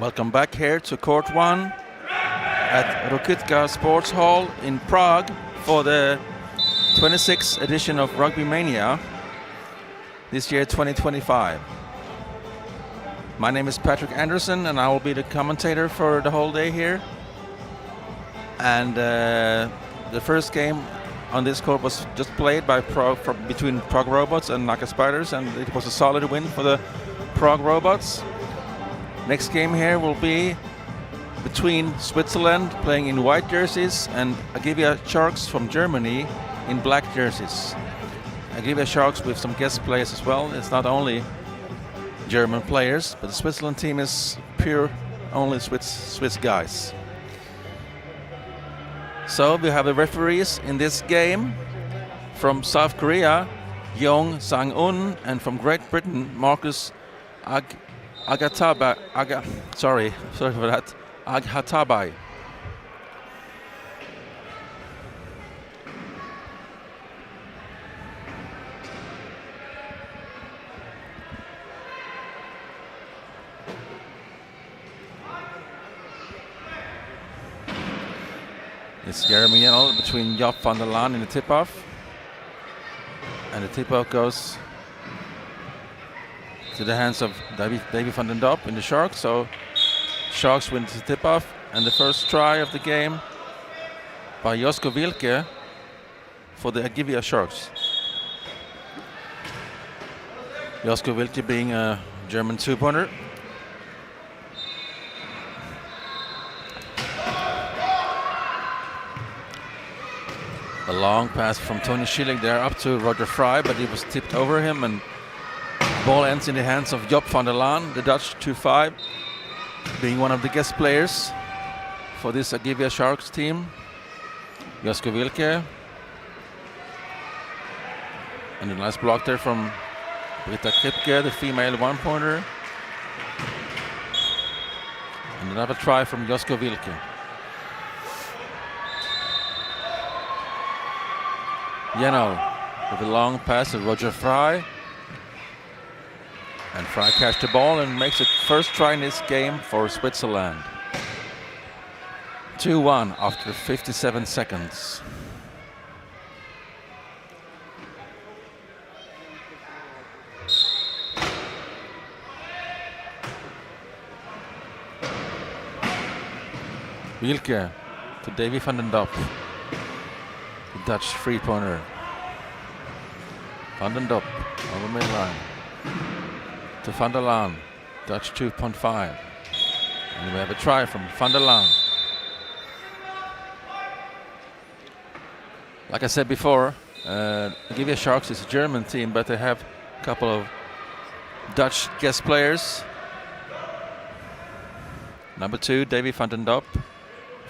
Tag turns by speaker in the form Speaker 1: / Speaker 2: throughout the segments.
Speaker 1: Welcome back here to Court 1 at Rugbymania Sports Hall in Prague for the 26th edition of Rugbymania, this year 2025. My name is Patrick Anderson and I will be the commentator for the whole day here. And the first game on this court was just played by between Prague Robots and Naka Spiders, and it was a solid win for the Prague Robots. Next game here will be between Switzerland playing in white jerseys and Agivia Sharks from Germany in black jerseys. Agivia Sharks with some guest players as well. It's not only German players, but the Switzerland team is pure only Swiss guys. So we have the referees in this game from South Korea, Yong Sang-un, and from Great Britain, Marcus sorry for that, Aghatabai. It's Jeremy between Job van der Laan in the tip-off. And the tip-off goes to the hands of Davy van den Dop in the Sharks. So Sharks win the tip-off. And the first try of the game by Josko Wilke for the Agivia Sharks. Josko Wilke being a German two-pointer. A long pass from Tony Schilling there up to Roger Fry, but it was tipped over him and the ball ends in the hands of Job van der Laan, the Dutch 2-5, being one of the guest players for this Agivia Sharks team. Josko Wilke. And a nice block there from Britta Kripke, the female one-pointer. And another try from Josko Wilke. With a long pass to Roger Fry. And Fry catches the ball and makes it first try in this game for Switzerland. 2-1 after 57 seconds. Wilke to Davy van den Dop. The Dutch three-pointer. Van den Dop over midline. To Van der Laan. Dutch 2.5. And we have a try from Van der Laan. Like I said before, Agivia Sharks is a German team, but they have a couple of Dutch guest players. Number 2, Davy van den Dop,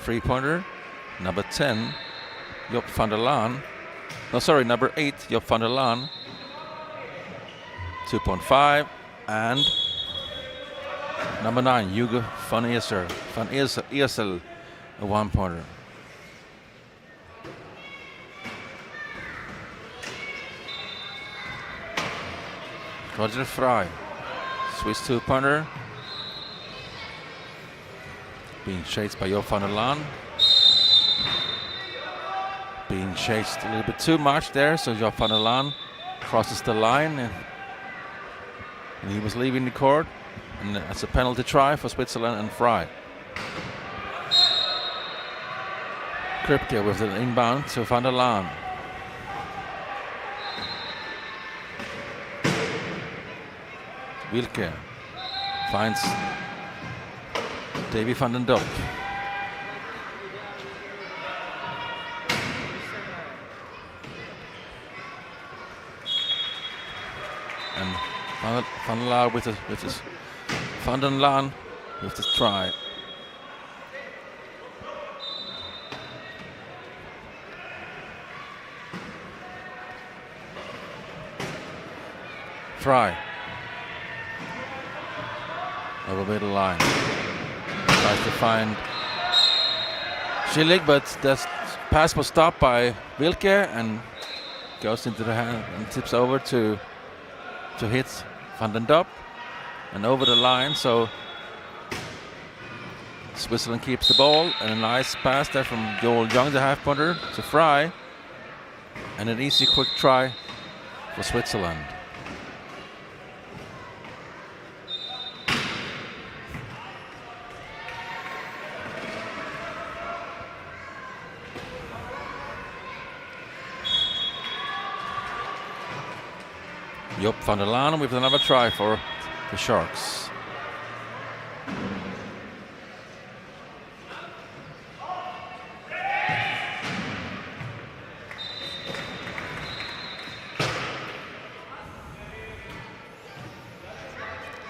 Speaker 1: three-pointer. Number 10, Job van der Laan. No, sorry, number 8, Job van der Laan, 2.5. And number 9, Hugo van Eersel, a one-pointer. Roger Fry, Swiss two-pointer, being chased by Job van der Laan. Being chased a little bit too much there, so Job van der Laan crosses the line and he was leaving the court, and that's a penalty try for Switzerland and Fry. Kripke with an inbound to van der Laan. Wilke finds Davy van den Dop. And Van der Laan with his Van der Laan with the try. Fry over middle line. Tries to find Schilling, but that pass was stopped by Wilke and goes into the hand and tips over to hit Van den Dop and over the line. So Switzerland keeps the ball, and a nice pass there from Joel Young, the half-punter, to Fry. And an easy, quick try for Switzerland. Job van der Laan with another try for the Sharks.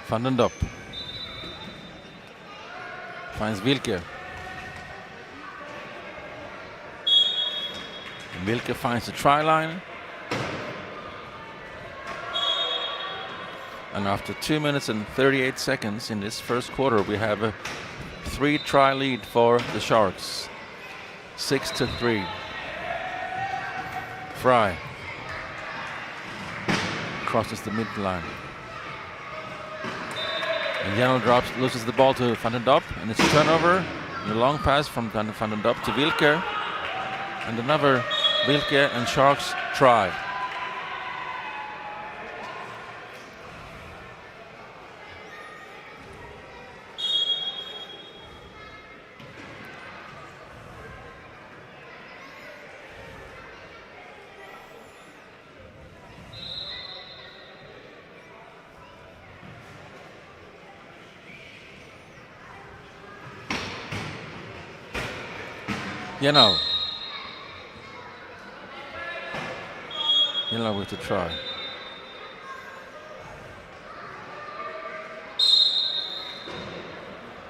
Speaker 1: Van den Dop finds Wilke. Wilke finds the try line. And after 2 minutes and 38 seconds in this first quarter, we have a 3-try lead for the Sharks. 6-3. Fry crosses the midline. And Janel loses the ball to Van den Dop, and it's a turnover. And a long pass from Van den Dop to Wilke. And another Wilke and Sharks try. Janel with the try.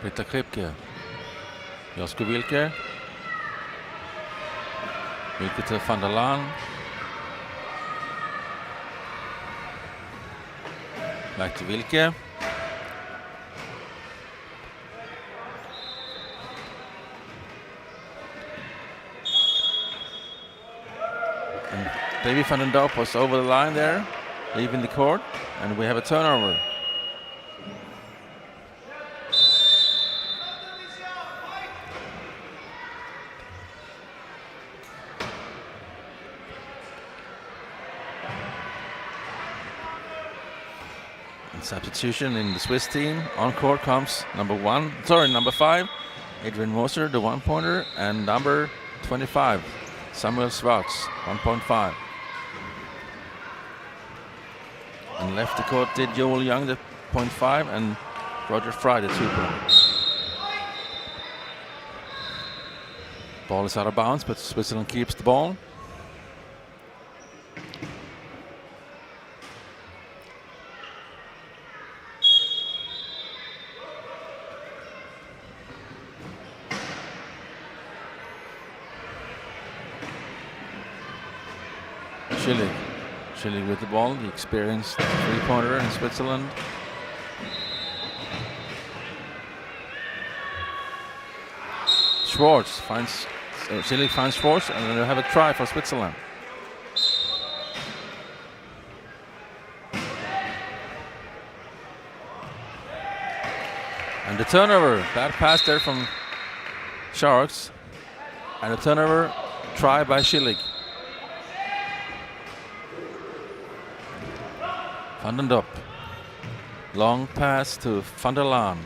Speaker 1: Britta Kripke. Josko Wilke. Wilke to Van der Laan. Back to Wilke. Davy van den Dop was over the line there, leaving the court, and we have a turnover. And substitution in the Swiss team. On court comes number 5, Adrian Moser, the 1-pointer, and number 25, Samuel Schwartz, 1.5. And left the court did Joel Young, the 0.5, and Roger Fry, the 2-pointer. Ball is out of bounds, but Switzerland keeps the ball. Schillig with the ball, the experienced 3-pointer in Switzerland. Schwartz finds Schillig finds Schwartz, and then they have a try for Switzerland. And the turnover, bad pass there from Sharks, and a turnover try by Schillig. Van den Dop. Long pass to Van der Laan.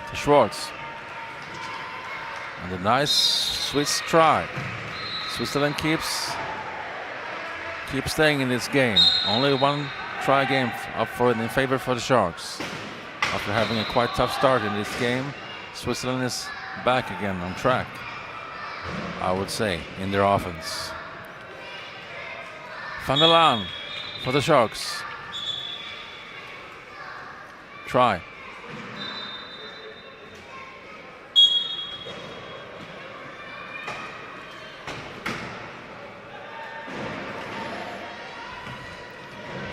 Speaker 1: To Schwartz. And a nice Swiss try. Switzerland keeps staying in this game. Only one try game up for in favor for the Sharks. After having a quite tough start in this game, Switzerland is back again on track, I would say, in their offense. Van der Laan for the Sharks. Try.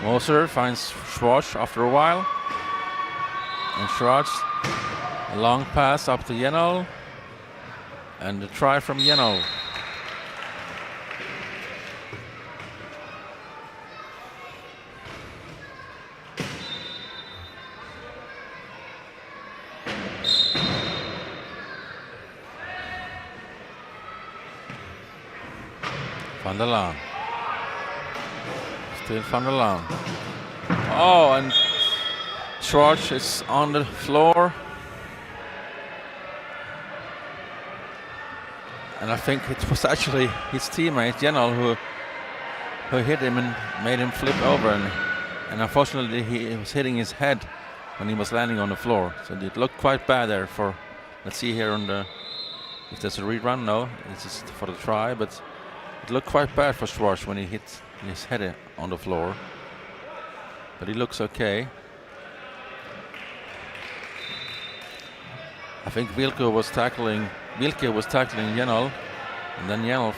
Speaker 1: Moser finds Schwartz after a while. And Schwartz, a long pass up to Jenel. And a try from Jenel. Van der Laan. Still Van der Laan. Oh, and Schwartz is on the floor. And I think it was actually his teammate, Jenel, who hit him and made him flip over. And unfortunately, he was hitting his head when he was landing on the floor. So it looked quite bad there for, let's see here on the, if there's a rerun. No, it's just for the try, but it looked quite bad for Schwartz when he hit his head on the floor. But he looks okay. I think Wilke was tackling Jenel, and then Jenel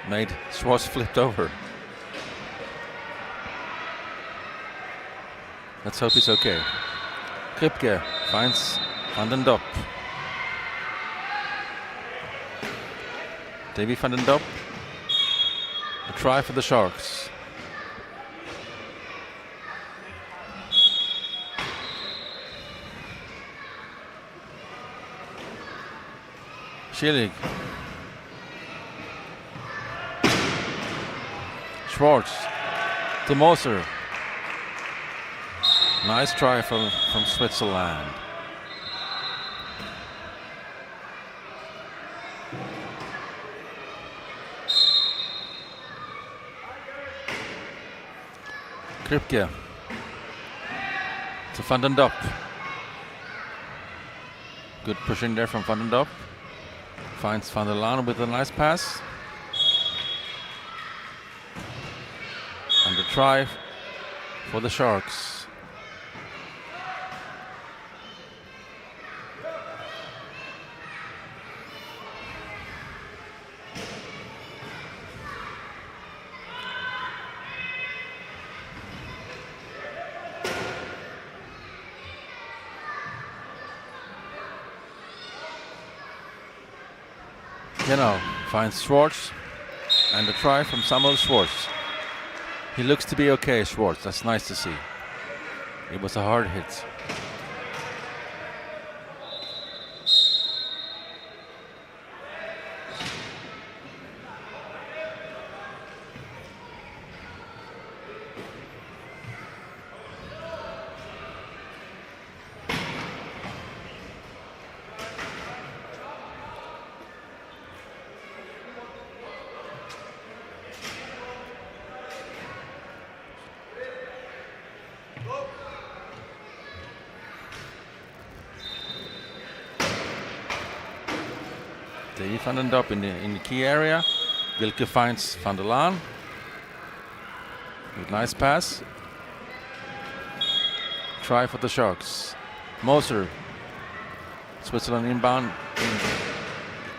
Speaker 1: made Schwartz flipped over. Let's hope he's okay. Kripke finds Van den Dop. Davy Van den Dop. A try for the Sharks. Schillig. Schwartz to Moser. Nice try from Switzerland. Kripke to Van den Dop. Good pushing there from Van den Dop. Finds Van der Laan with a nice pass. And the try for the Sharks. Jenel finds Schwartz, and a try from Samuel Schwartz. He looks to be okay, Schwartz. That's nice to see. It was a hard hit. Davy Van den Dop in the key area. Wilke finds Van der Laan. With nice pass. Try for the Sharks. Moser. Switzerland inbound.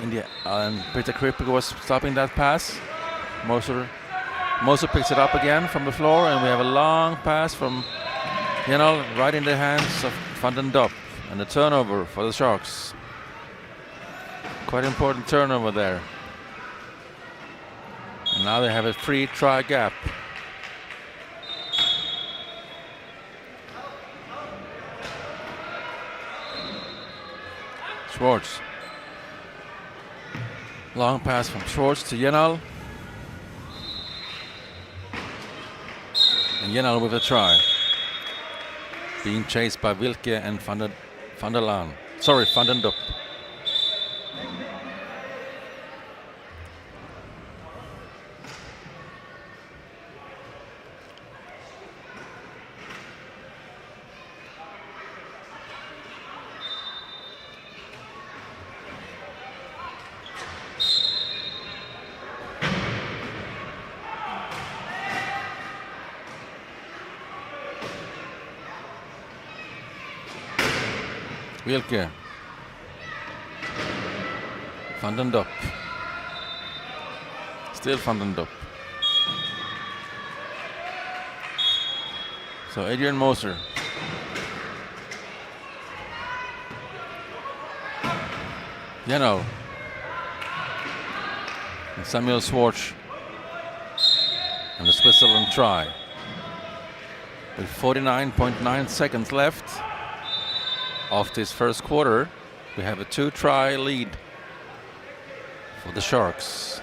Speaker 1: And Peter Kripke was stopping that pass. Moser picks it up again from the floor, and we have a long pass from Jenel right in the hands of Van den Dop. And a turnover for the Sharks. Quite important turnover there. And now they have a free try gap. Schwartz. Long pass from Schwartz to Jenel. And Jenel with a try. Being chased by Wilke and Van der Laan. Sorry, Van den Dop. Wilke. Van den Dop. Still Van den Dop. So Adrian Moser. Yellow. And Samuel Schwartz. And the Switzerland try. With 49.9 seconds left of this first quarter, we have a 2-try lead for the Sharks.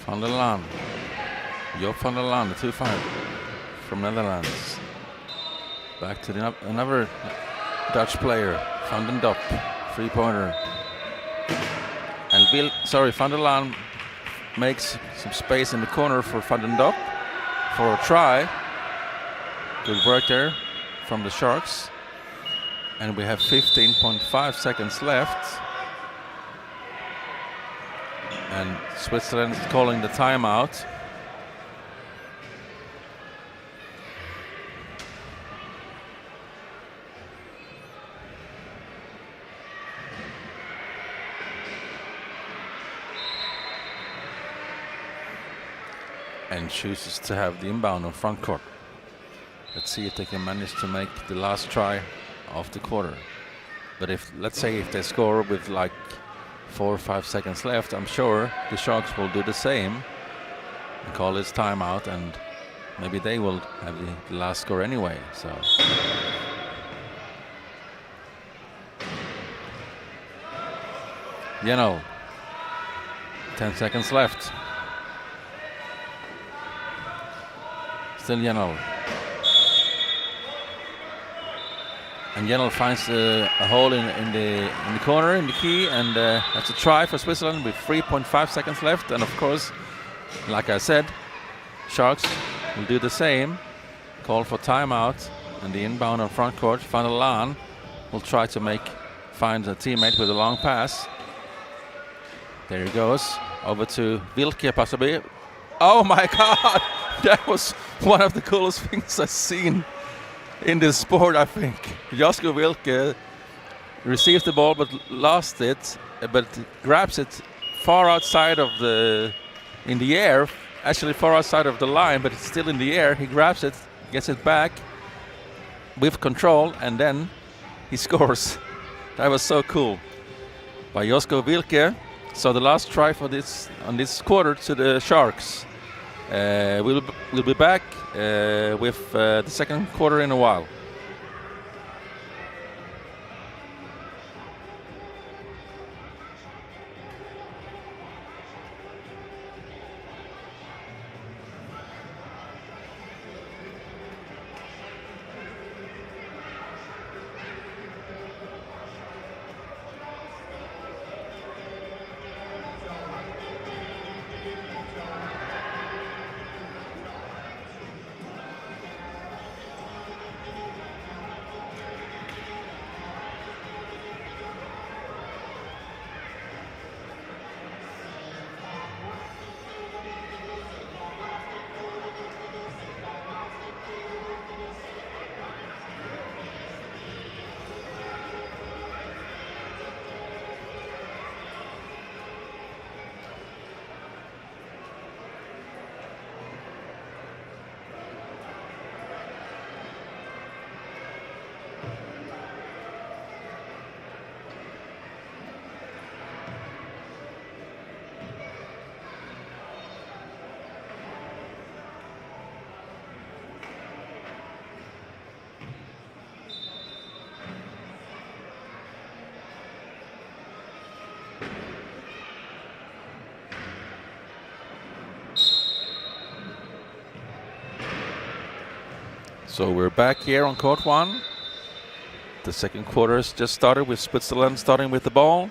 Speaker 1: Van der Laan. Joop van der Laan, the 2-5 from Netherlands. Back to another Dutch player, Van den Dop, 3-pointer. And Van der Laan makes some space in the corner for Van den Dop for a try. Good work there from the Sharks. And we have 15.5 seconds left. And Switzerland is calling the timeout. And chooses to have the inbound on front court. Let's see if they can manage to make the last try of the quarter. But let's say if they score with like 4 or 5 seconds left, I'm sure the Sharks will do the same and call this timeout, and maybe they will have the last score anyway. So you know, 10 seconds left. Still Jenel. And Jenel finds a hole in the corner, in the key, and that's a try for Switzerland with 3.5 seconds left. And of course, like I said, Sharks will do the same. Call for timeout, and the inbound on front court. Van der Laan will try to find a teammate with a long pass. There he goes, over to Wilke possibly. Oh my God, that was one of the coolest things I've seen in this sport, I think. Josko Wilke received the ball but lost it, but grabs it far outside of in the air, actually far outside of the line, but it's still in the air. He grabs it, gets it back with control, and then he scores. That was so cool by Josko Wilke. So the last try for this quarter to the Sharks. We'll be back with the second quarter in a while. So we're back here on court one. The second quarter has just started with Switzerland starting with the ball.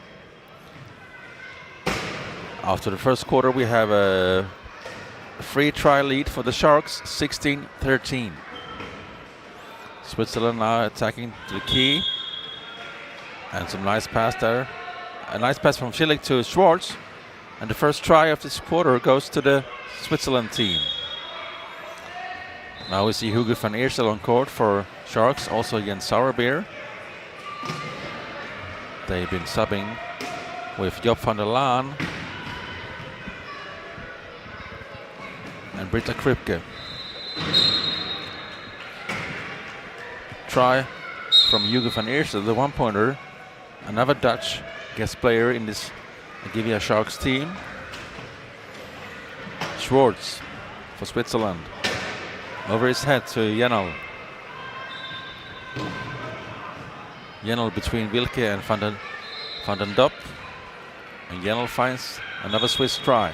Speaker 1: After the first quarter, we have a free try lead for the Sharks, 16-13. Switzerland now attacking to the key. And some nice pass there. A nice pass from Schillig to Schwartz. And the first try of this quarter goes to the Switzerland team. Now we see Hugo van Eersel on court for Sharks, also Jens Sauerbeer. They've been subbing with Job van der Laan and Britta Kripke. Try from Hugo van Eersel, the one-pointer, another Dutch guest player in this Agivia Sharks team. Schwartz for Switzerland. Over his head to Jennel. Jennel between Wilke and Van den Dop. And Jennel finds another Swiss try.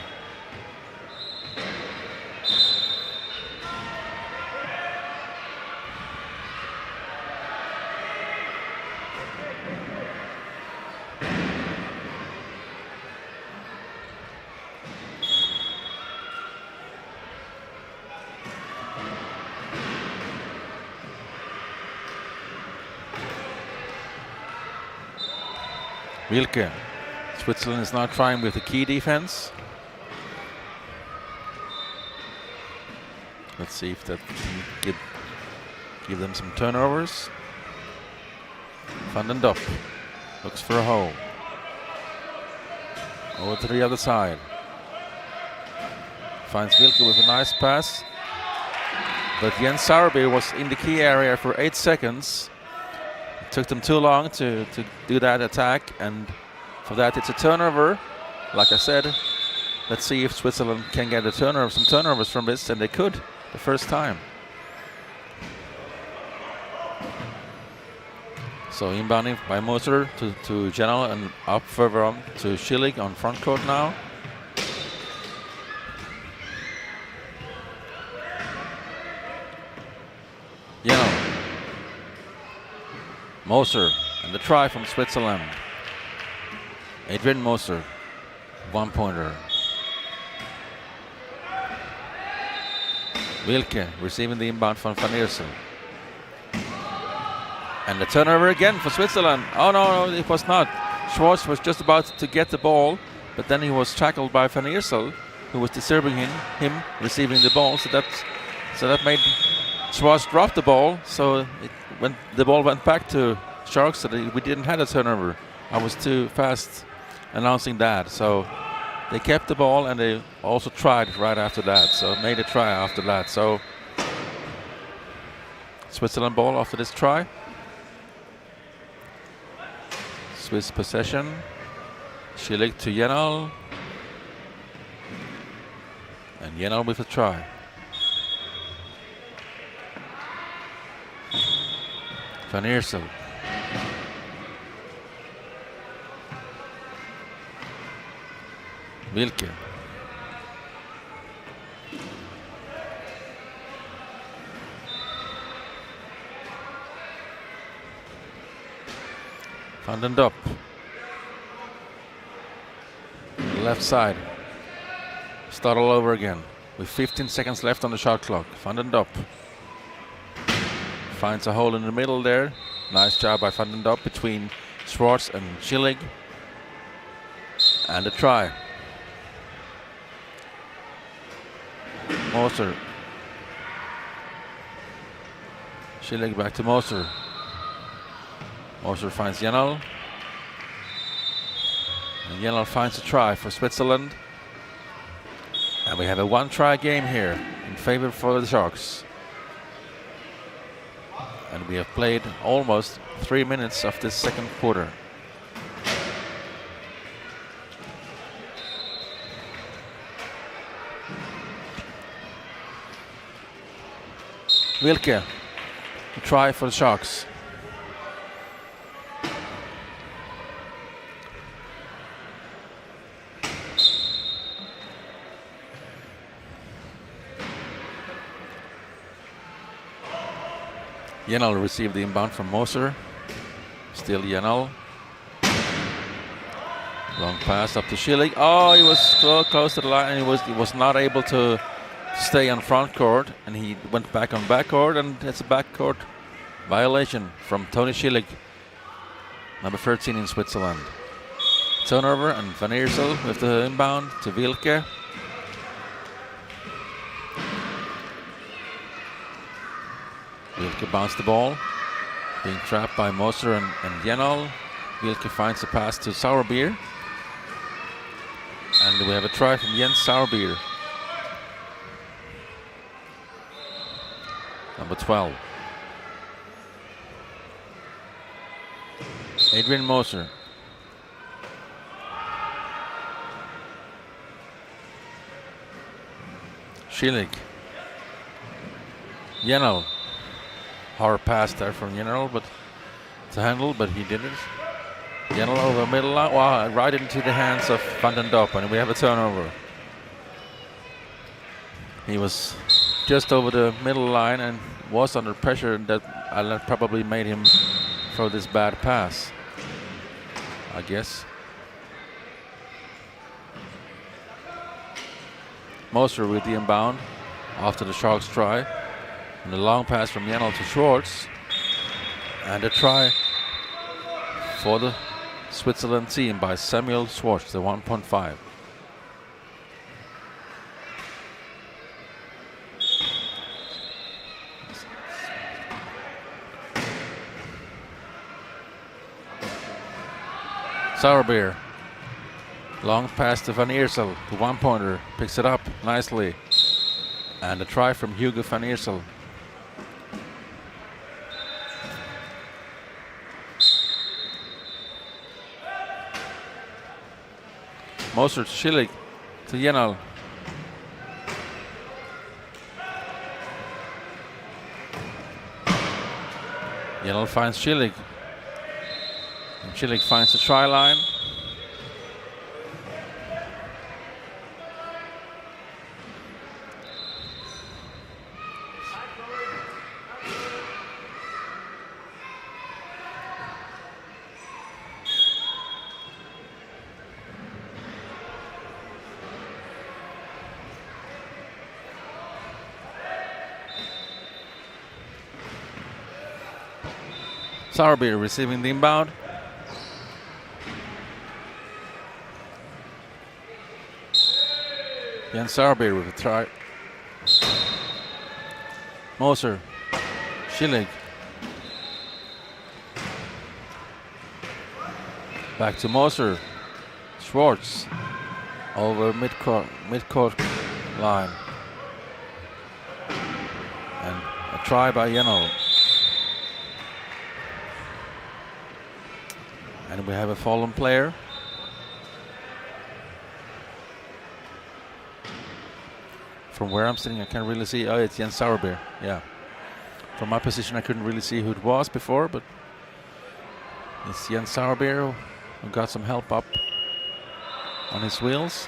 Speaker 1: Wilke. Switzerland is now trying with the key defense. Let's see if that can give them some turnovers. Van den Dop looks for a hole. Over to the other side. Finds Wilke with a nice pass. But Jens Sauerbeer was in the key area for 8 seconds. It took them too long to do that attack, and for that it's a turnover. Like I said, let's see if Switzerland can get a turnover, some turnovers from this, and they could the first time. So inbounding by Moser to Jennel and up further on to Schillig on front court now. Jennel. Moser and the try from Switzerland. Adrian Moser, one-pointer. Wilke receiving the inbound from Van Eersel. And the turnover again for Switzerland. Oh no, it was not. Schwartz was just about to get the ball, but then he was tackled by Van Eersel, who was disturbing him receiving the ball. So that made Schwartz drop the ball. So the ball went back to Sharks, so we didn't have a turnover. I was too fast announcing that. So they kept the ball, and they also tried right after that. So made a try after that. So Switzerland ball after this try. Swiss possession. Schillig to Jennel. And Jennel with a try. Van Eersel. Wilke. Van den Dop. Left side. Start all over again with 15 seconds left on the shot clock. Van den Dop finds a hole in the middle there. Nice job by Van den Dop between Schwartz and Schillig. And a try. Moser. Schillig back to Moser. Moser finds Jennel. And Jennel finds a try for Switzerland. And we have a one-try game here in favor for the Sharks. And we have played almost 3 minutes of this second quarter. Wilke, a try for the Sharks. Jennel received the inbound from Moser. Still Jennel. Long pass up to Schillig. Oh, he was close to the line, and he was not able to stay on front court, and he went back on back court, and it's a back court violation from Tony Schillig. number 13 in Switzerland. Turnover, and Van Eersel with the inbound to Wilke. Wilke bounced the ball, being trapped by Moser and Jenol. Wilke finds a pass to Sauerbier. And we have a try from Jens Sauerbier. Number 12. Adrian Moser. Schillig. Jenol. Hard pass there from Jenol, but to handle, but he did it. Jenol over middle line, wow, right into the hands of Van den Dop, and we have a turnover. He was just over the middle line and was under pressure, and that probably made him throw this bad pass, I guess. Moser with the inbound after the Sharks try. And the long pass from Jenol to Schwartz. And a try for the Switzerland team by Samuel Schwartz, the 1.5. Sauerbier. Long pass to Van Eersel, the one-pointer, picks it up nicely. And a try from Hugo Van Eersel. Moser to Schillig to Jenol. Jenol finds Schillig. And Schillig finds the try line. Sauerbier receiving the inbound. Jens Sauerbier with a try. Moser. Schillig. Back to Moser. Schwartz. Over midcourt line. And a try by Jenol. And we have a fallen player. From where I'm sitting, I can't really see. Oh, it's Jens Sauerbier. Yeah. From my position, I couldn't really see who it was before, but it's Jens Sauerbier who got some help up on his wheels.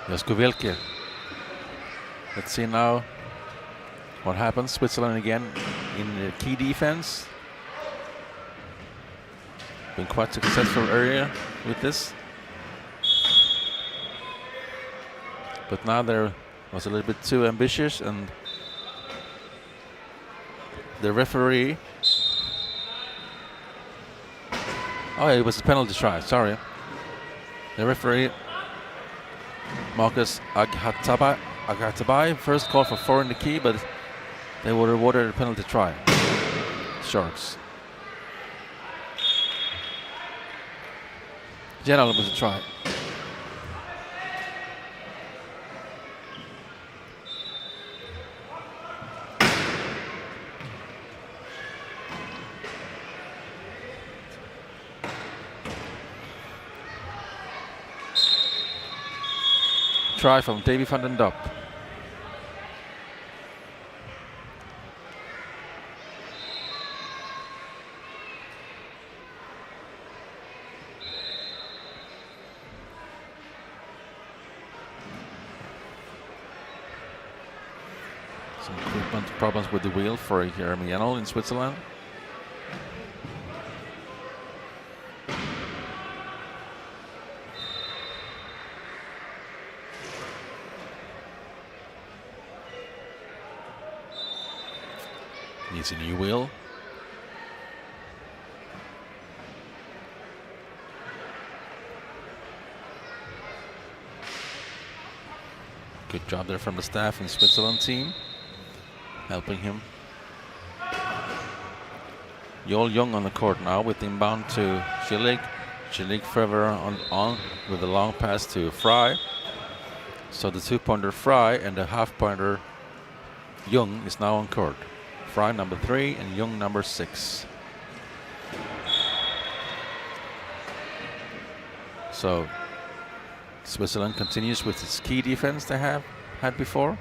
Speaker 1: Josko Wilke. Let's see now what happens. Switzerland again in the key defense. Been quite successful area with this. But now there was a little bit too ambitious, and the referee. Oh, yeah, it was a penalty try, sorry. The referee, Marcus Agatabai, first call for 4 in the key, but they were awarded a penalty try. Sharks. Jenol with a try. Try from Davy van den Dop. problems with the wheel for Jeremy Jennel in Switzerland. Needs a new wheel. Good job there from the staff in Switzerland team, helping him. Joel Young on the court now with inbound to Schillig. Schillig further on with a long pass to Fry. So the 2-pointer Fry and the half-pointer Young is now on court. Fry number 3 and Young number 6. So Switzerland continues with its key defense they have had before.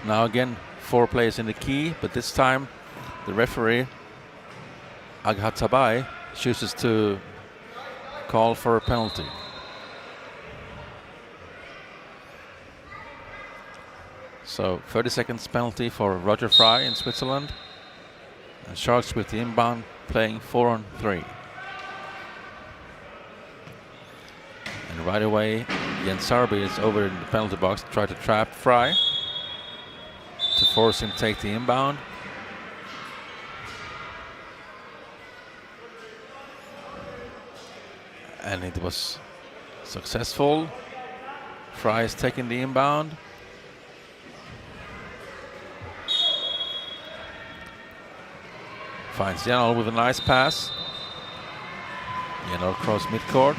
Speaker 1: Now again, 4 players in the key, but this time the referee Agivia chooses to call for a penalty. So 30 seconds penalty for Roger Fry in Switzerland. And Sharks with the inbound playing 4-on-3. And right away, Jens Sarby is over in the penalty box to try to trap Fry, to force him to take the inbound. And it was successful. Fry is taking the inbound. Finds Jennel with a nice pass. Jennel across midcourt.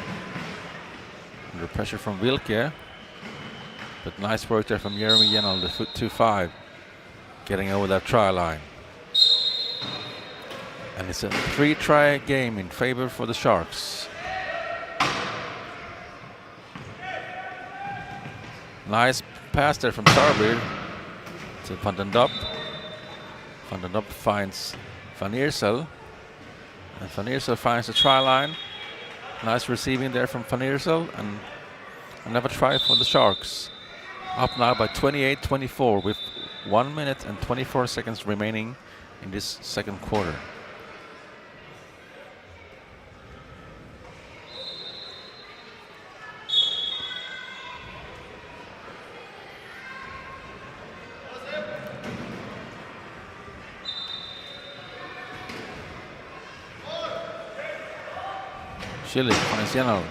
Speaker 1: Under pressure from Wilke. But nice work there from Jeremy Jennel, the 2-5. Getting over that try line. And it's a 3-try game in favor for the Sharks. Nice pass there from Sarbeer to Van den Dop. Van den Dop finds Van Iersel. And Van Iersel finds the try line. Nice receiving there from Van Iersel. And another try for the Sharks. Up now by 28-24 with 1 minute and 24 seconds remaining in this second quarter. Schillig finds Jennel.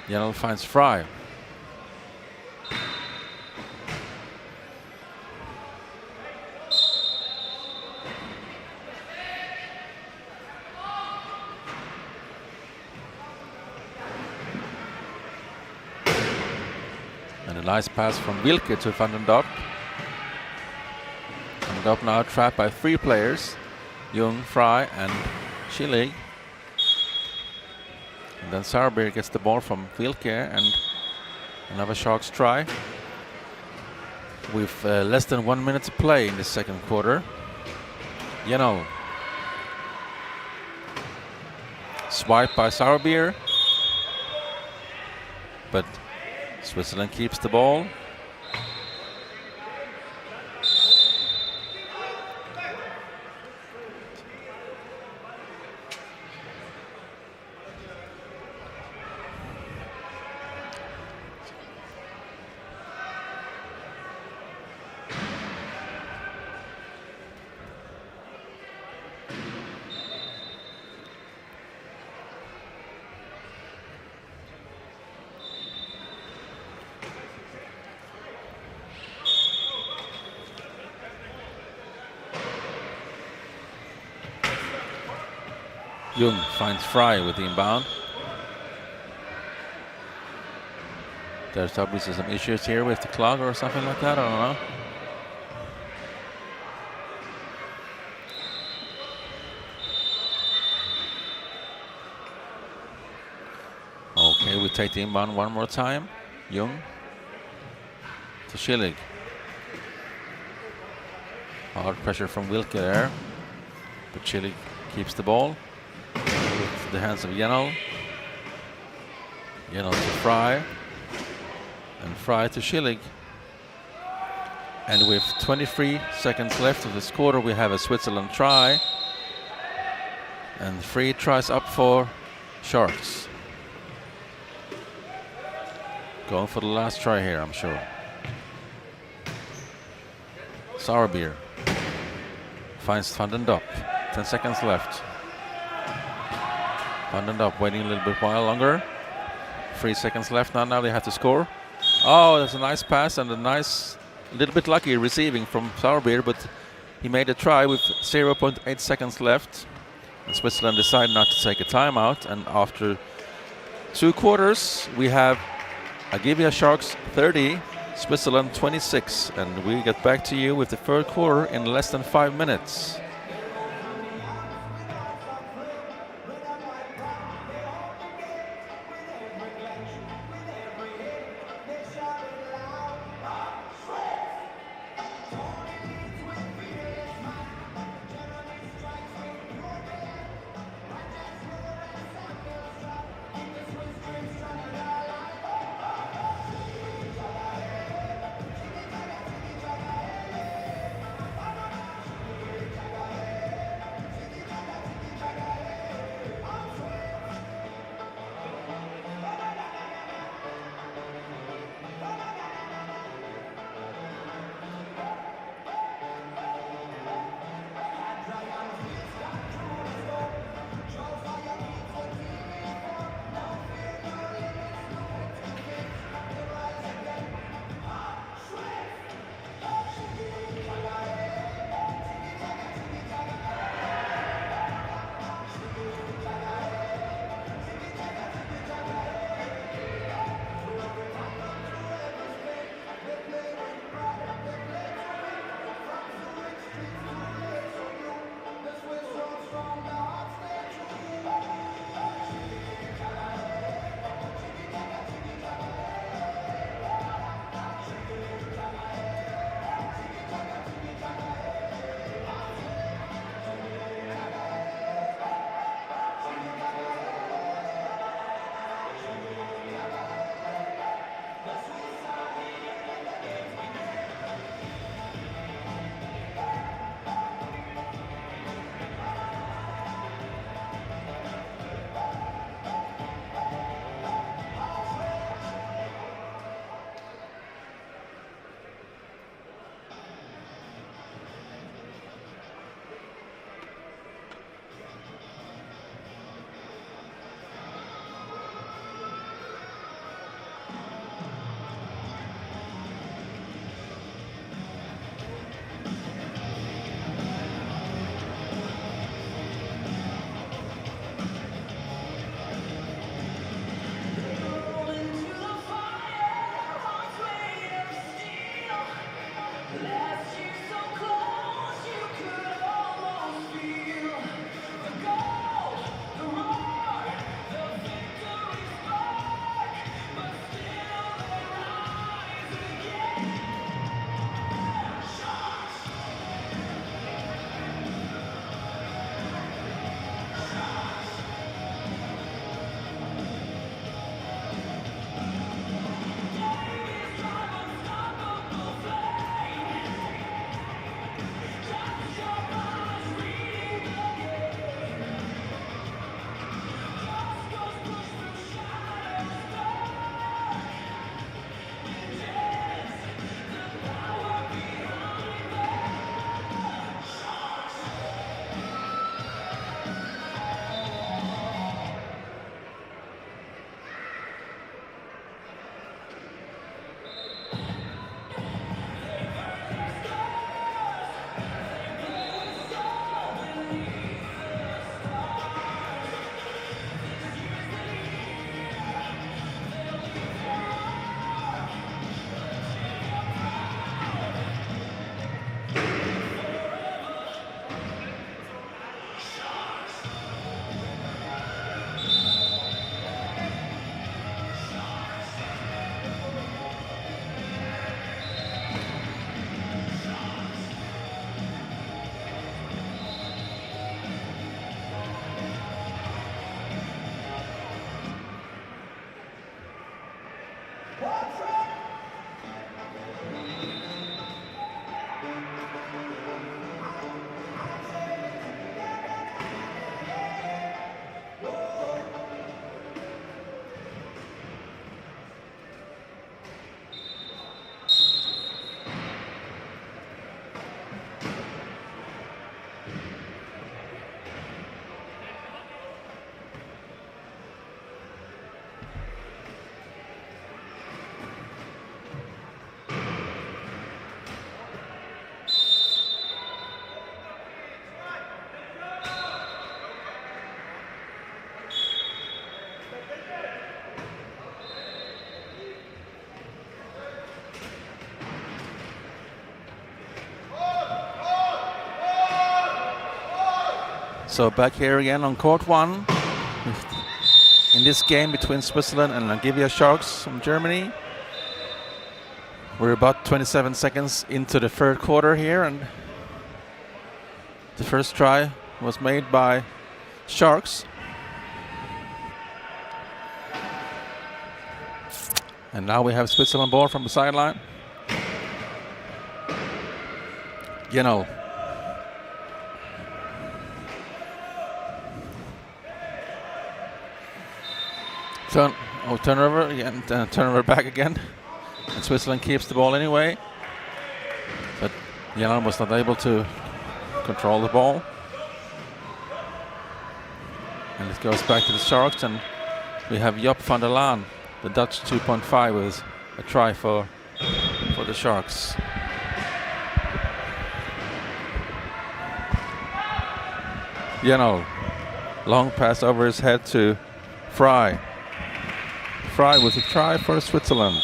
Speaker 1: Jennel finds Fry. And a nice pass from Wilke to Van den Dop. Van den Dop now trapped by 3 players, Jung, Fry and Schillig. And then Sarbeer gets the ball from Wilke and another Sharks try. With less than 1 minute to play in the second quarter. Jennel. Swipe by Sarbeer. But Switzerland keeps the ball. Jung finds Fry with the inbound. There's obviously some issues here with the clock or something like that, I don't know. Okay, we take the inbound one more time. Jung to Schillig. Hard pressure from Wilke there. But Schillig keeps the ball with the hands of Jenel. Jenel to Fry. And Fry to Schillig. And with 23 seconds left of this quarter, we have a Switzerland try. And 3 tries up for Sharks. Going for the last try here, I'm sure. Sauerbier finds Van den Dop. 10 seconds left. Van den Dop waiting a little bit while longer. 3 seconds left now. Now they have to score. Oh, that's a nice pass and a nice, little bit lucky receiving from Sauerbier, but he made a try with 0.8 seconds left. And Switzerland decided not to take a timeout. And after 2 quarters, we have Agivia Sharks 30, Switzerland 26. And we get back to you with the third quarter in less than 5 minutes. So back here again on court 1 in this game between Switzerland and Agivia Sharks from Germany. We're about 27 seconds into the third quarter here, and the first try was made by Sharks. And now we have Switzerland ball from the sideline. Turnover again, turnover back again. And Switzerland keeps the ball anyway. But Jan was not able to control the ball. And it goes back to the Sharks, and we have Job van der Laan, the Dutch 2.5, with a try for the Sharks. Long pass over his head to Fry. Fry with a try for Switzerland.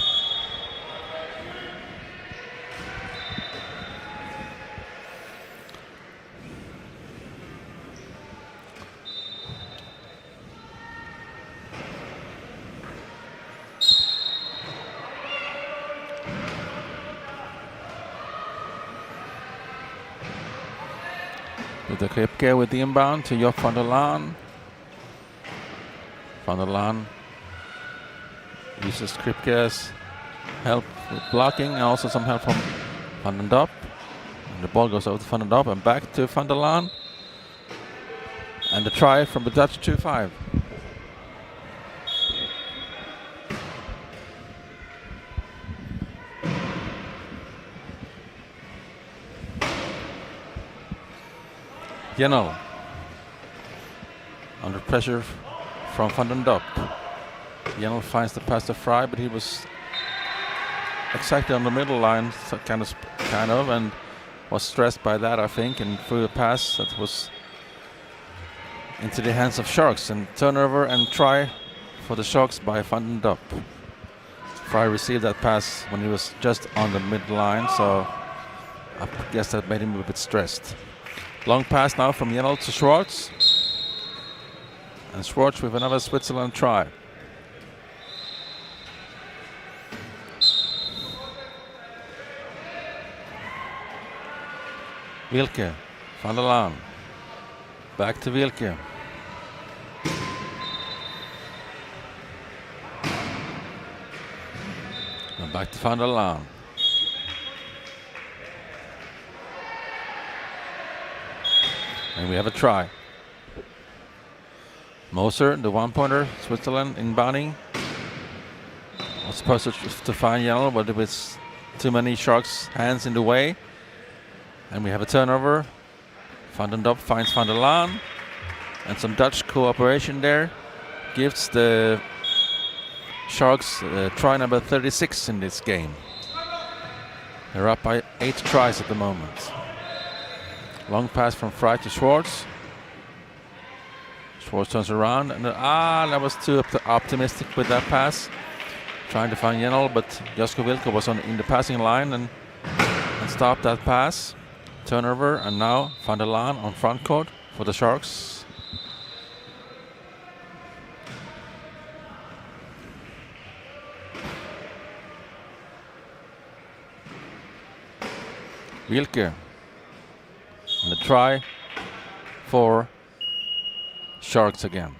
Speaker 1: With the Kripke with the inbound to Job van der Laan. Van der Laan uses Kripke's help with blocking, and also some help from Van den Dop. And the ball goes over to Van den Dop and back to Van der Laan. And the try from the Dutch 2-5. Under pressure from Van den Dop. Jenel finds the pass to Fry, but he was exactly on the middle line, so kind of, and was stressed by that, I think, and threw a pass that was into the hands of Sharks, and turnover and try for the Sharks by Van den Dop. Fry received that pass when he was just on the midline, so I guess that made him a bit stressed. Long pass now from Jenel to Schwartz. And Schwartz with another Switzerland try. Wilke, Van der Laan. Back to Wilke. And back to Van der Laan. And we have a try. Moser, the one-pointer, Switzerland inbounding. Was supposed to find Janel, but there was too many Sharks' hands in the way. And we have a turnover. Van den Dop finds Van der Laan. And some Dutch cooperation there gives the Sharks try number 36 in this game. They're up by 8 tries at the moment. Long pass from Fry to Schwartz. Schwartz turns around, and that was too optimistic with that pass. Trying to find Jenel, but Josko Wilke was in the passing line and stopped that pass. Turnover, and now Van der Laan on front court for the Sharks. Wilke. And a try for Sharks again.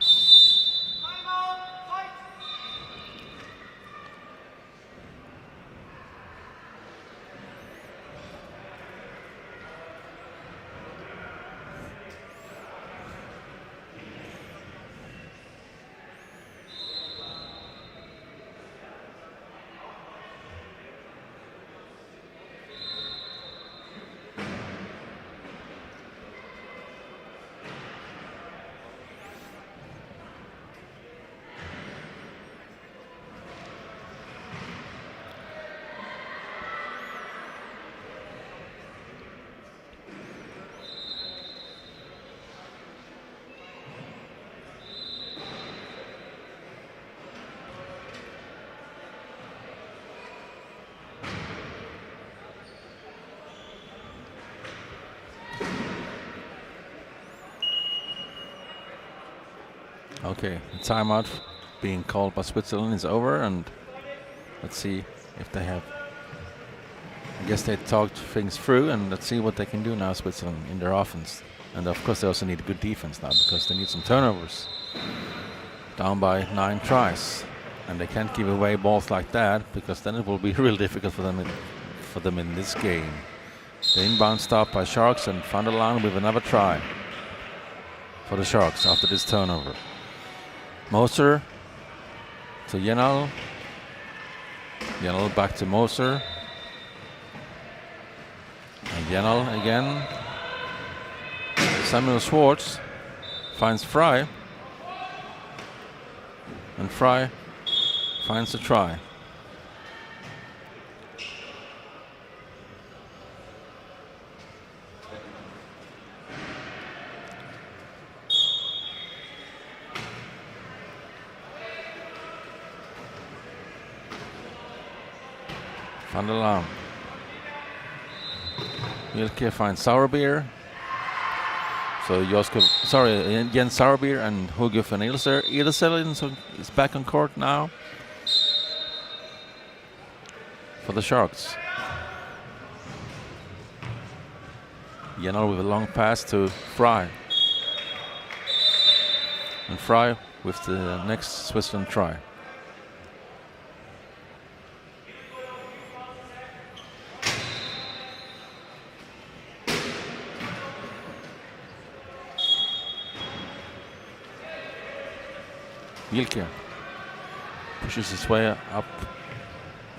Speaker 1: Okay, the timeout being called by Switzerland is over, and let's see if they have. I guess they talked things through, and let's see what they can do now, Switzerland, in their offense. And of course, they also need good defense now because they need some turnovers. Down by 9 tries, and they can't give away balls like that because then it will be real difficult for them in this game. The inbound stop by Sharks, and Van der Laan with another try for the Sharks after this turnover. Moser to Yenal. Yenal back to Moser. And Yenal again. Samuel Schwartz finds Fry. And Fry finds a try. Van der Laan. Wilke finds Sauerbier. So Jens Sauerbier and Hugo van Ilse is back on court now for the Sharks. Yenal with a long pass to Fry. And Fry with the next Switzerland try. Wilke pushes his way up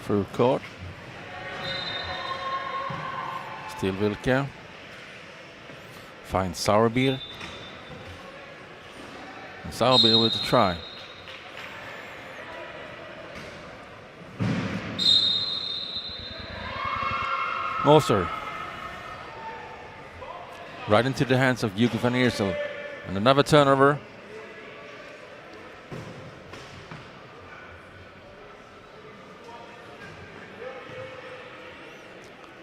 Speaker 1: through court. Still Wilke. Finds Sauerbier. And Sauerbier with a try. Moser. Right into the hands of Hugo van Iersel. And another turnover.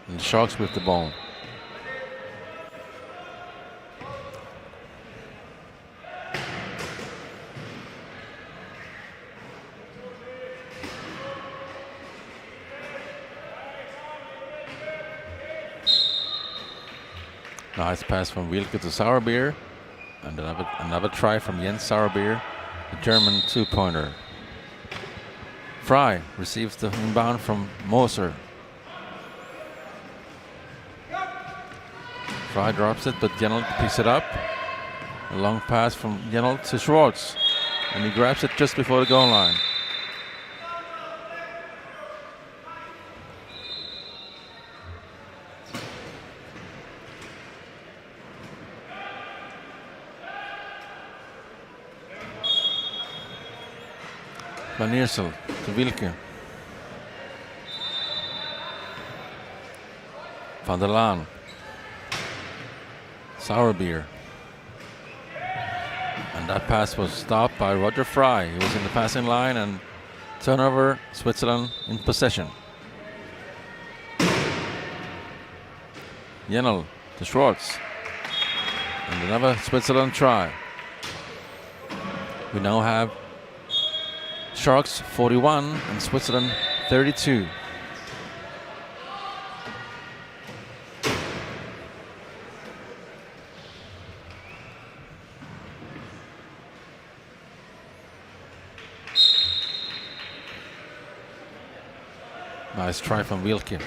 Speaker 1: And the Sharks with the ball. Nice pass from Wilke to Sauerbier. And another try from Jens Sauerbier, the German two-pointer. Fry receives the inbound from Moser. Fry drops it, but Yenal picks it up. A long pass from Yenal to Schwartz. And he grabs it just before the goal line. Van Iersel to Wilke. Van der Laan. Sauerbier. And that pass was stopped by Roger Fry. He was in the passing line, and turnover, Switzerland in possession. Yenal to Schwartz. And another Switzerland try. We now have Sharks 41 and Switzerland 32. Nice try from Wilke.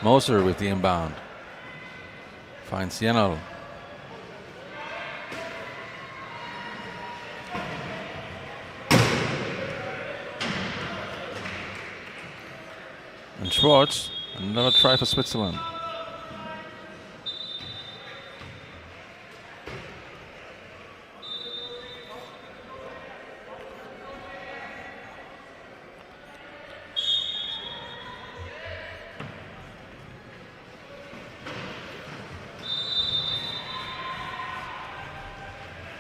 Speaker 1: Moser with the inbound. Finds Yenal. And Schwartz, another try for Switzerland.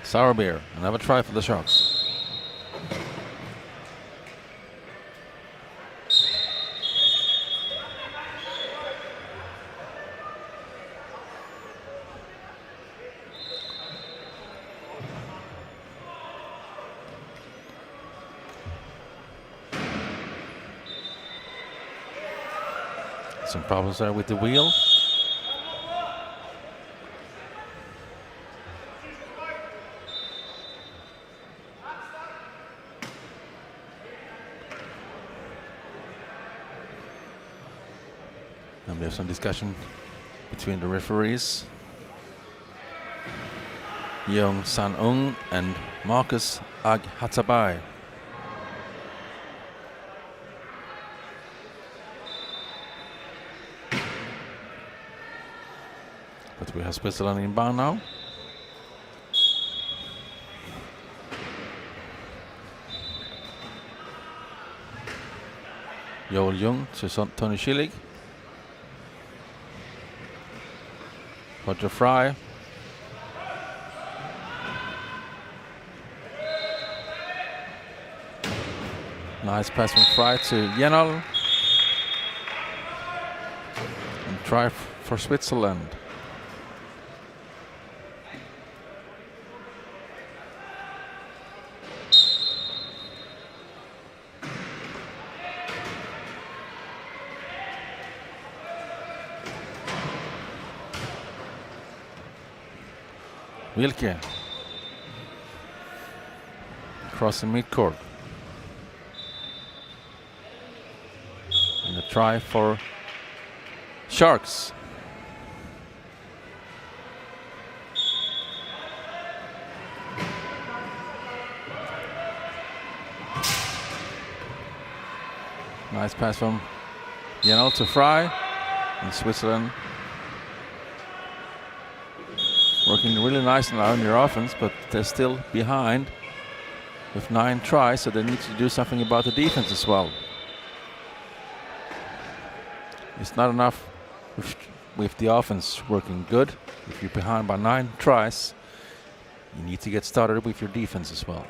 Speaker 1: Sauerbier, another try for the Sharks. Some problems there with the wheel. And we have some discussion between the referees. Young San-ung and Marcus Ag-Hatabai. But we have Switzerland inbound now. Joel Jung to Tony Schillig. Roger Fry. Nice pass from Fry to Jenol. And try for Switzerland. Wilke. Crossing midcourt. And a try for Sharks. Nice pass from Jenol to Fry. And Switzerland working really nice now in their offense, but they're still behind with 9 tries, so they need to do something about the defense as well. It's not enough with the offense working good. If you're behind by 9 tries, you need to get started with your defense as well.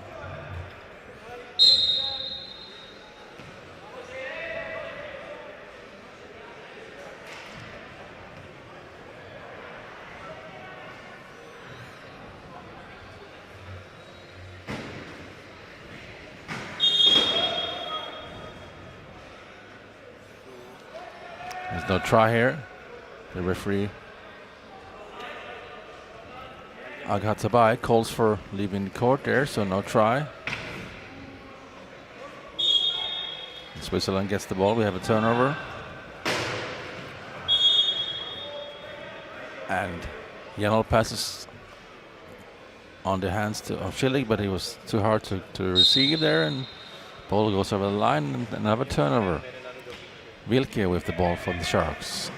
Speaker 1: There's no try here. The referee Ag-Hatabai calls for leaving the court there, so no try. And Switzerland gets the ball. We have a turnover. And Jenol passes on the hands of Schillig, but he was too hard to receive there, and ball goes over the line, and another turnover. Wilke with the ball from the Sharks.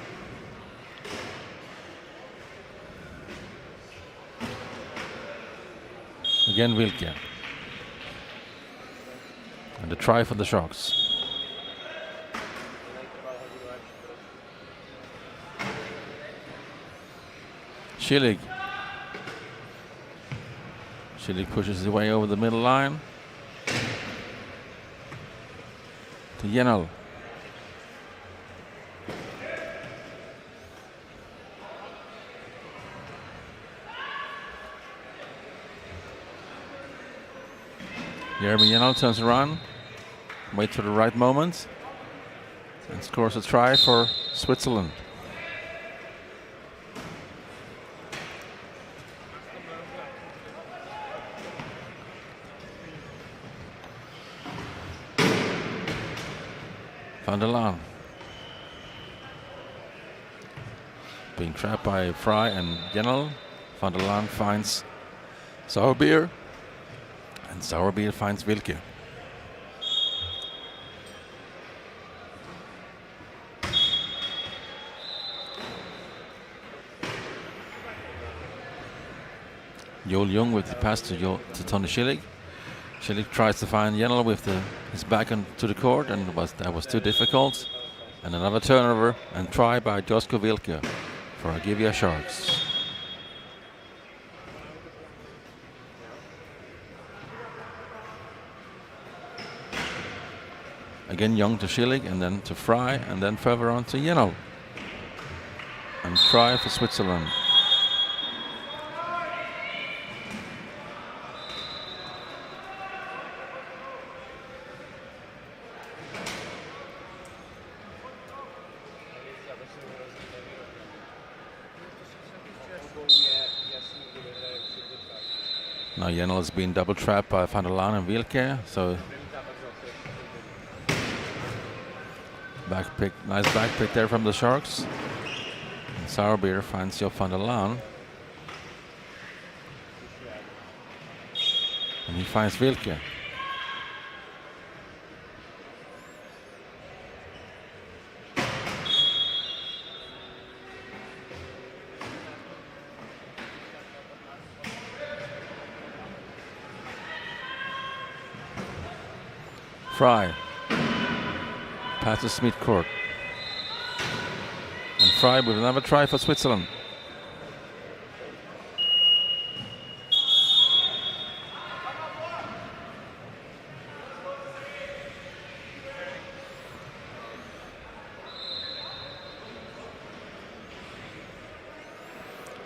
Speaker 1: Again Wilke. And the try for the Sharks. Schillig. Schillig pushes his way over the middle line. To Jenol. Jeremy Jenol turns around, waits for the right moment, and scores a try for Switzerland. Van der Laan. Being trapped by Fry and Jenol. Van der Laan finds Sauerbier. And Sauerbier finds Wilke. Joel Jung with the pass to Tony Schillig. Schillig tries to find Jenol with his back to the court, and that was too difficult. And another turnover and try by Josko Wilke for Agivia Sharks. Again Young to Schillig, and then to Fry, and then further on to Jenol. And try for Switzerland. Now Jenel has been double trapped by Van der Laan and Wilke, so back pick, nice back pick there from the Sharks. And Sauerbier finds Job van der Laan. And he finds Wilke. Fry passes midcourt. And Fry with another try for Switzerland.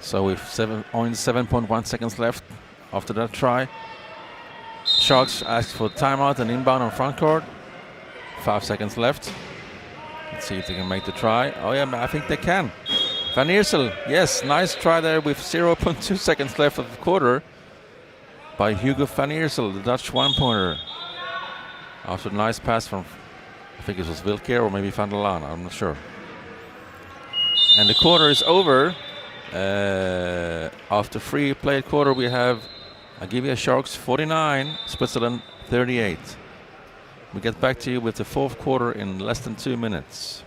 Speaker 1: So with only 7.1 seconds left after that try, Sharks asked for timeout and inbound on front court. 5 seconds left. Let's see if they can make the try. Oh yeah, I think they can. Van Iersel, yes, nice try there with 0.2 seconds left of the quarter by Hugo Van Iersel, the Dutch one-pointer. After a nice pass from, I think it was Wilke or maybe Van der Laan, I'm not sure. And the quarter is over. After free played quarter, we have Agivia Sharks 49, Switzerland 38. We get back to you with the fourth quarter in less than 2 minutes.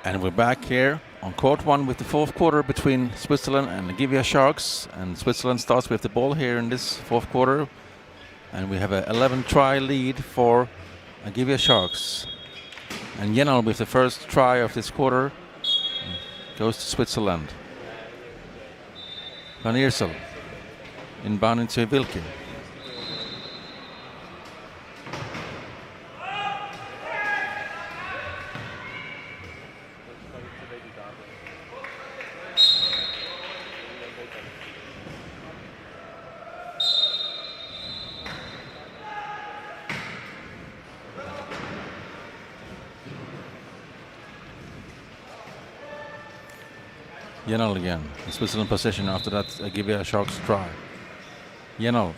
Speaker 1: And we're back here on court one with the fourth quarter between Switzerland and Agivia Sharks. And Switzerland starts with the ball here in this fourth quarter. And we have an 11 try lead for Agivia Sharks. And Jenel with the first try of this quarter goes to Switzerland. Van Iersel inbound into Wilke. Jenel again, the Switzerland possession after that Agivia Sharks try. Jenel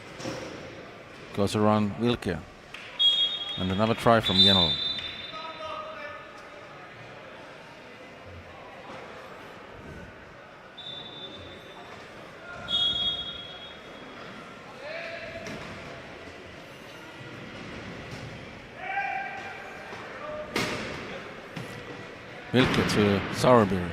Speaker 1: goes around Wilke. And another try from Jenel. Wilke to Sauerbier.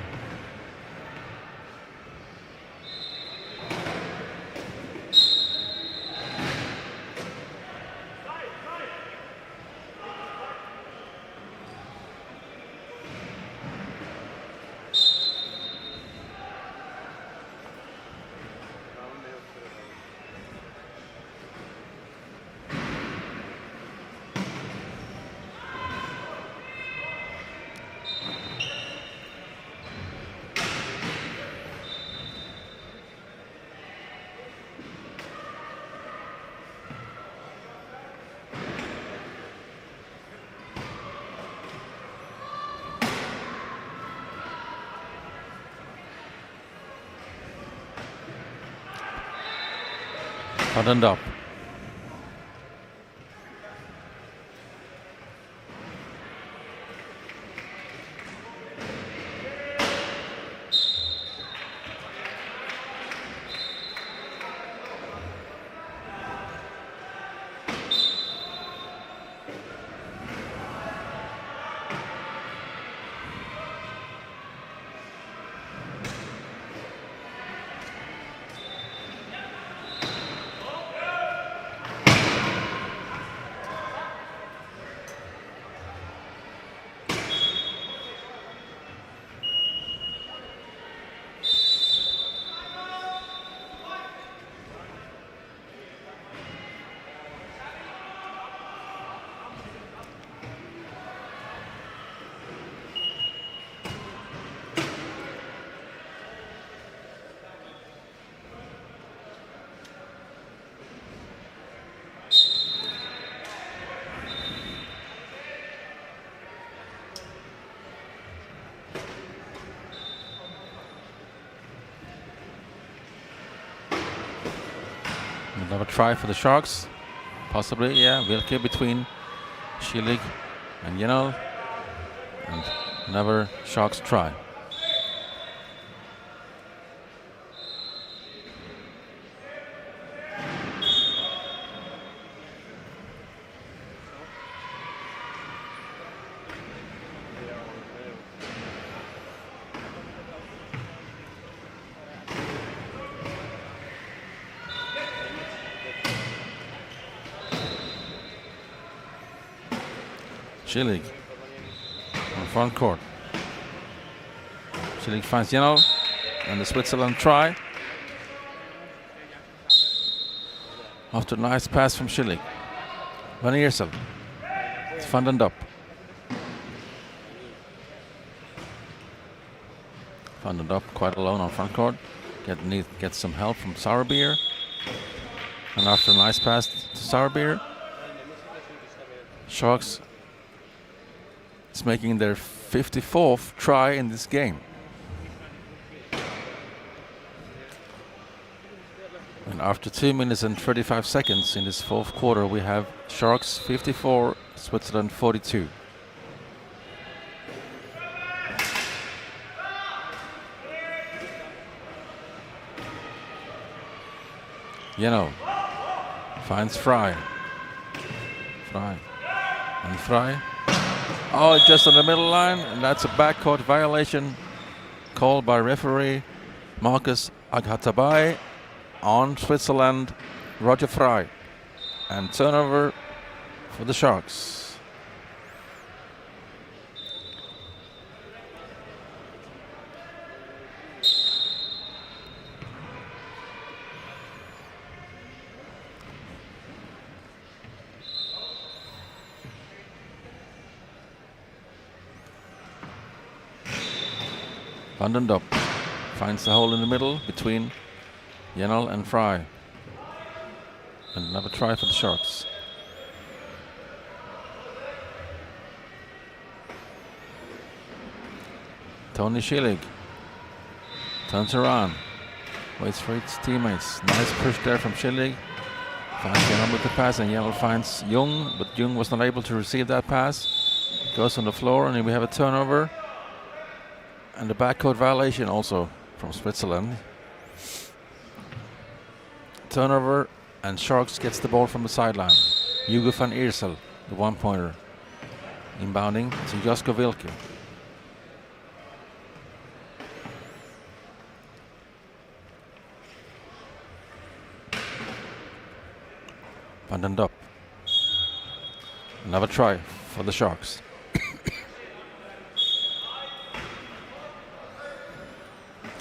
Speaker 1: Buttoned up. Another try for the Sharks. Possibly, yeah. Wilke between Schilig and Jenel. And another Sharks try. Schilig on front court. Schilig finds Jenel and the Switzerland try. After a nice pass from Schilig. Van Iersel. It's Van den Dop. Van den Dop quite alone on front court. Get some help from Sauerbier. And after a nice pass to Sauerbier, Sharks is making their 54th try in this game. And after 2 minutes and 35 seconds in this fourth quarter, we have Sharks 54, Switzerland 42. Jenel finds Fry. And Fry. Oh, just on the middle line, and that's a backcourt violation called by referee Marcus Agatabai on Switzerland, Roger Fry. And turnover for the Sharks. Van den Dop finds the hole in the middle between Jenel and Fry. And another try for the Sharks. Tony Schilig turns around, waits for his teammates. Nice push there from Schilig. Finds Jenel with the pass, and Jenel finds Jung, but Jung was not able to receive that pass. Goes on the floor, and then we have a turnover. And the backcourt violation also from Switzerland. Turnover, and Sharks gets the ball from the sideline. Hugo van Iersel, the one-pointer. Inbounding to Josko Wilke. Van den Dop. Another try for the Sharks.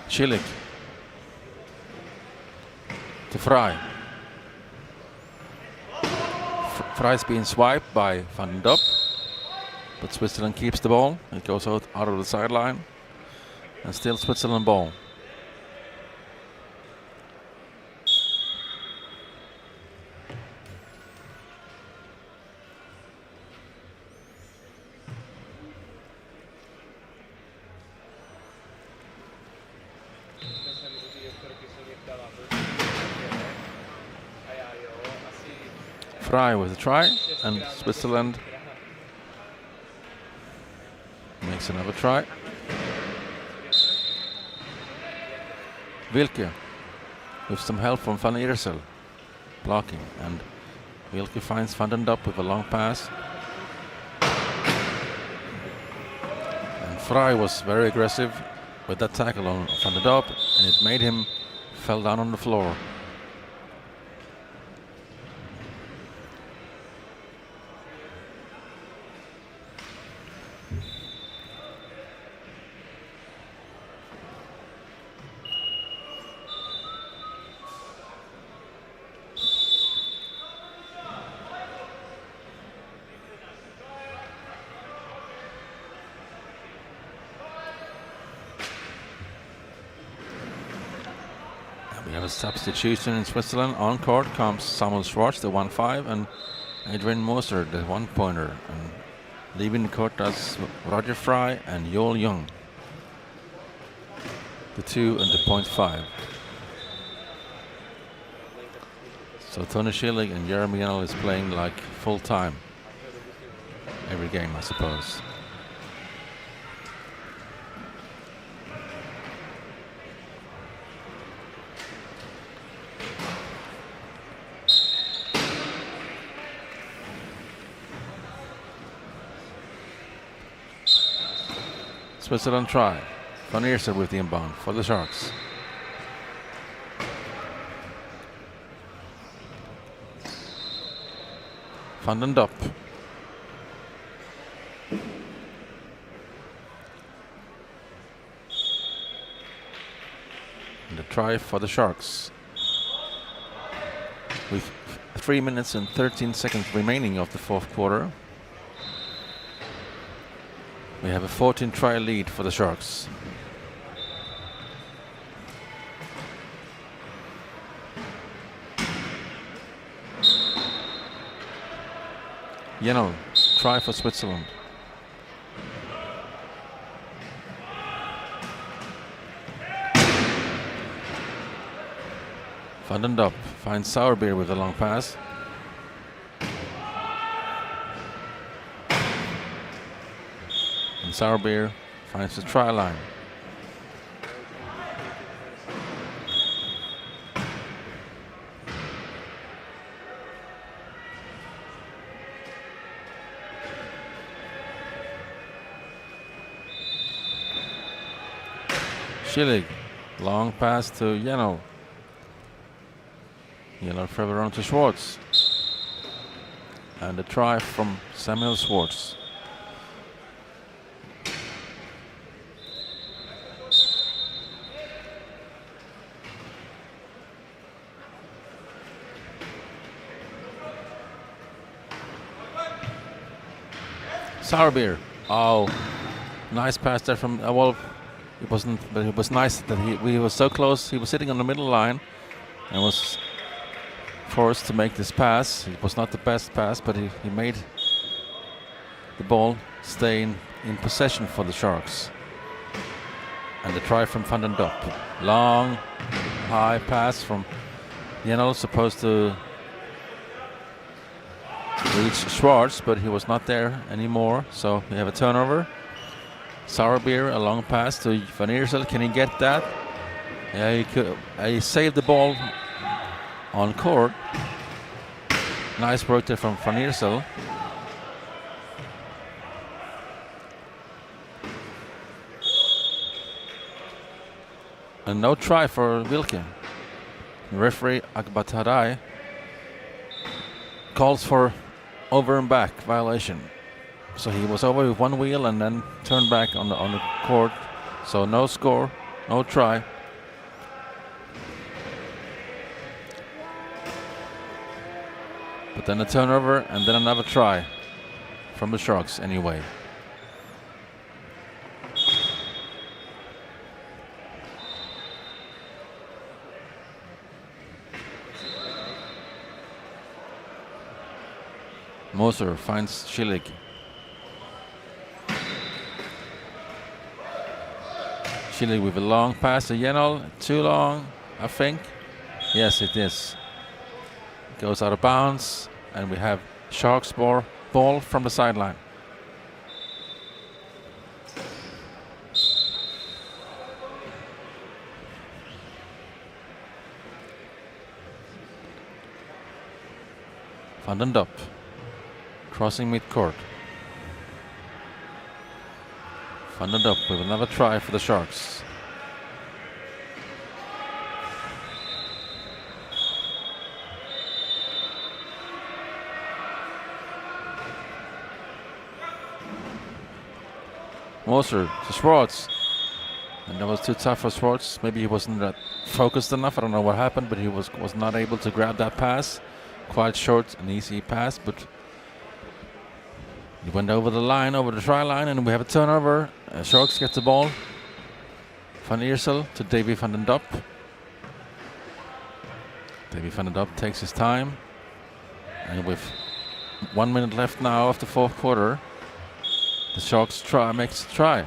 Speaker 1: Schilig to Fry. Fry's being swiped by Van den Dop, but Switzerland keeps the ball. It goes out of the sideline, and still Switzerland ball. Fry with a try, and Switzerland makes another try. Wilke with some help from Van Iersel blocking, and Wilke finds Van den Dop with a long pass. And Fry was very aggressive with that tackle on Van den Dop, and it made him fell down on the floor. We have a substitution in Switzerland. On court comes Samuel Schwartz, the 1-5, and Adrian Moser, the 1-pointer. And leaving the court does Roger Fry and Joel Young, the 2 and the 0.5. So Tony Schillig and Jeremy Yennel is playing like full time every game, I suppose. Switzerland try. Van Iersel with the inbound for the Sharks. Van den Dop. And the try for the Sharks. With 3 minutes and 13 seconds remaining of the fourth quarter, we have a 14-try lead for the Sharks. Yennel, try for Switzerland. Van den Dop finds Sauerbier with a long pass. And Sauerbier finds the try line. Schillig, long pass to Yennel. Yennel further on to Schwartz. And a try from Samuel Schwartz. Sauerbier. Oh, nice pass there from, well, it wasn't, but it was nice that he was so close. He was sitting on the middle line and was forced to make this pass. It was not the best pass, but he made the ball stay in possession for the Sharks. And the try from Van den Dop. Long, high pass from Yennel, supposed to reach Schwartz, but he was not there anymore. So we have a turnover. Sauerbier, a long pass to Van Iersel. Can he get that? Yeah, he could. He saved the ball on court. Nice work there from Van Iersel. And no try for Wilke. Referee Akbatadai calls for over and back violation. So he was over with one wheel and then turned back on the court. So no score, no try. But then a turnover and then another try from the Sharks anyway. Moser finds Schillig. Schillig with a long pass to Yennel. Too long, I think. Yes, it is. Goes out of bounds, and we have Sharks ball from the sideline. Van den Dop crossing midcourt. Van den Dop with another try for the Sharks. Moser to Schwartz. And that was too tough for Schwartz. Maybe he wasn't that focused enough. I don't know what happened, but he was not able to grab that pass. Quite short and easy pass, but he went over the line, over the try line, and we have a turnover. Sharks get the ball. Van Iersel to Davy van den Dop. Davy van den Dop takes his time. And with 1 minute left now of the fourth quarter, the Sharks makes a try.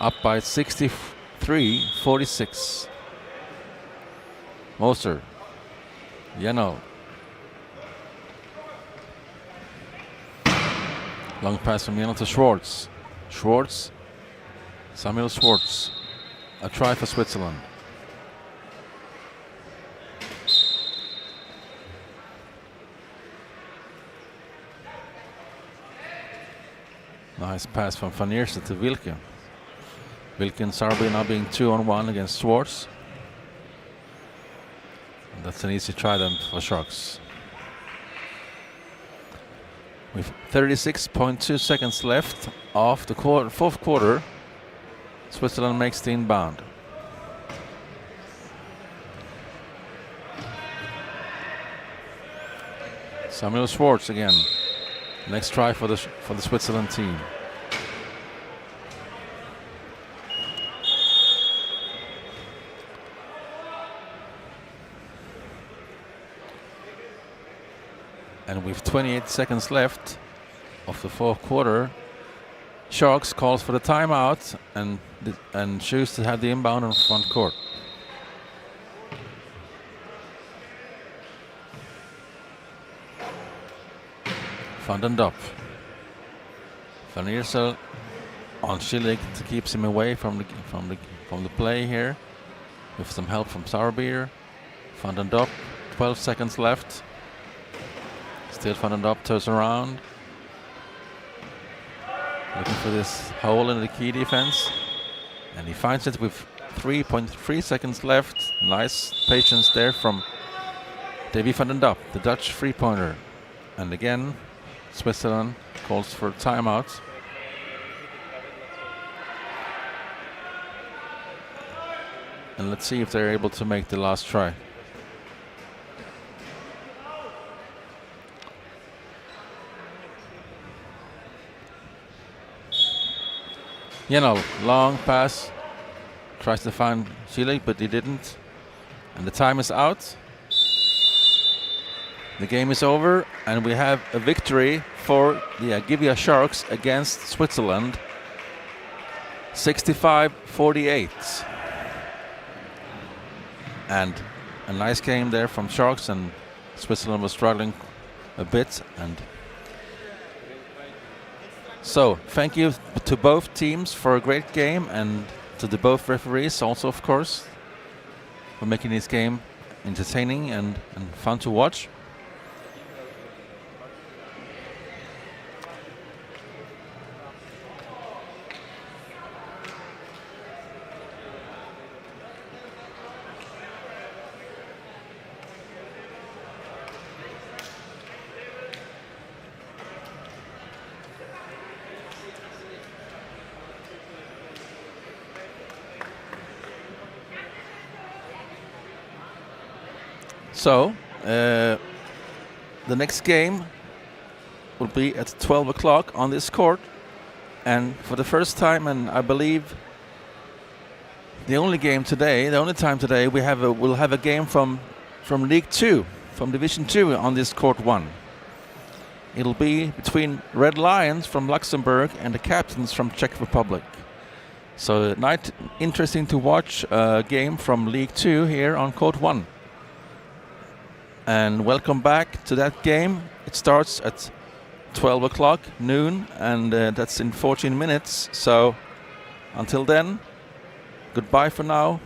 Speaker 1: Up by 63-46. Moser. Yano. Long pass from Yano to Schwartz. Schwartz. Samuel Schwartz. A try for Switzerland. Nice pass from Van Iersel to Wilke. Wilke and Sarby now being 2-on-1 against Schwartz. And that's an easy try then for Sharks. With 36.2 seconds left of the fourth quarter, Switzerland makes the inbound. Samuel Schwartz again. Next try for the Switzerland team. And with 28 seconds left of the fourth quarter, Sharks calls for the timeout and choose to have the inbound on front court. Van den Dop. Van Iersel on Schillig to keeps him away from the play here, with some help from Sauerbier. Van den Dop, 12 seconds left. Still Van den Dop turns around, looking for this hole in the key defense, and he finds it with 3.3 seconds left. Nice patience there from Davy van den Dop, the Dutch three-pointer. And again, Switzerland calls for timeout. And let's see if they're able to make the last try. Long pass. Tries to find Schillig, but he didn't. And the time is out. The game is over, and we have a victory for the Agivia Sharks against Switzerland, 65-48. And a nice game there from Sharks, and Switzerland was struggling a bit. And so, thank you to both teams for a great game, and to the both referees also, of course, for making this game entertaining and fun to watch. So, the next game will be at 12 o'clock on this court. And for the first time, and I believe the only time today, we'll have a game from League 2, from Division 2 on this court 1. It'll be between Red Lions from Luxembourg and the Captains from Czech Republic. So, interesting to watch a game from League 2 here on court 1. And welcome back to that game. It starts at 12 o'clock noon, and that's in 14 minutes. So until then, goodbye for now.